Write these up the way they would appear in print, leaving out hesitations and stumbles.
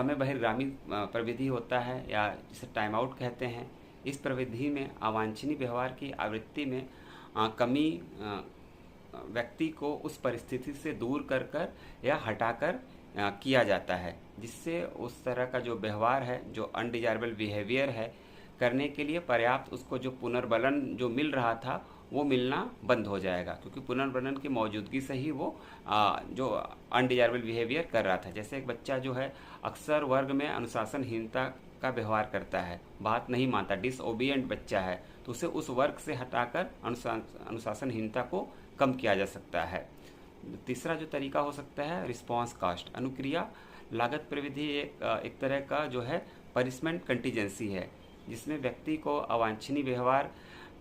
समय बहिर्गामी प्रविधि होता है या जिसे टाइम आउट कहते हैं। इस प्रविधि में अवांछनीय व्यवहार की आवृत्ति में कमी व्यक्ति को उस परिस्थिति से दूर कर कर या हटाकर किया जाता है, जिससे उस तरह का जो व्यवहार है, जो अनडिजायरेबल बिहेवियर है, करने के लिए पर्याप्त उसको जो पुनर्बलन जो मिल रहा था वो मिलना बंद हो जाएगा, क्योंकि पुनर्बलन की मौजूदगी से ही वो जो अनडिजायरेबल बिहेवियर कर रहा था। जैसे एक बच्चा जो है अक्सर वर्ग में अनुशासनहीनता का व्यवहार करता है, बात नहीं मानता, डिसओबिएंट बच्चा है, तो उसे उस वर्ग से हटाकर अनुशासनहीनता को कम किया जा सकता है। तीसरा जो तरीका हो सकता है रिस्पॉन्स कास्ट। अनुक्रिया लागत प्रविधि एक तरह का जो है पनिशमेंट कंटीजेंसी है, जिसमें व्यक्ति को अवांछनीय व्यवहार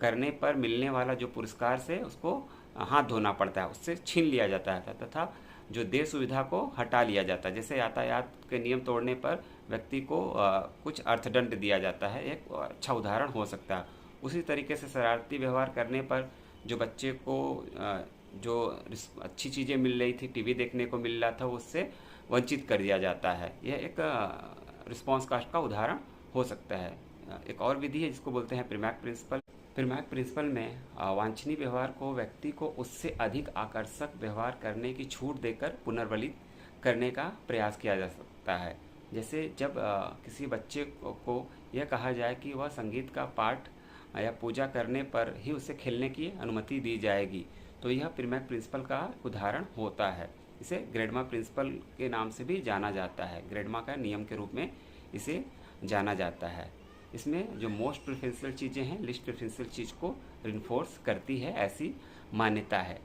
करने पर मिलने वाला जो पुरस्कार से उसको हाथ धोना पड़ता है, उससे छीन लिया जाता है तथा जो देय सुविधा को हटा लिया जाता है। जैसे यातायात के नियम तोड़ने पर व्यक्ति को कुछ अर्थदंड दिया जाता है, एक अच्छा उदाहरण हो सकता है। उसी तरीके से शरारती व्यवहार करने पर जो बच्चे को जो अच्छी चीज़ें मिल रही थी, टीवी देखने को मिल रहा था, उससे वंचित कर दिया जाता है। यह एक रिस्पॉन्स कास्ट का उदाहरण हो सकता है। एक और विधि है जिसको बोलते हैं प्रीमैक प्रिंसिपल। प्रीमैक प्रिंसिपल में वांछनीय व्यवहार को व्यक्ति को उससे अधिक आकर्षक व्यवहार करने की छूट देकर पुनर्बलित करने का प्रयास किया जा सकता है। जैसे जब किसी बच्चे को यह कहा जाए कि वह संगीत का पाठ या पूजा करने पर ही उसे खेलने की अनुमति दी जाएगी, तो यह प्रीमैक प्रिंसिपल का उदाहरण होता है। इसे ग्रेडमा प्रिंसिपल के नाम से भी जाना जाता है, ग्रेडमा का नियम के रूप में इसे जाना जाता है। इसमें जो मोस्ट प्रेफरेंशियल चीज़ें हैं, लिस्ट प्रेफरेंशियल चीज़ को रिन्फोर्स करती है, ऐसी मान्यता है।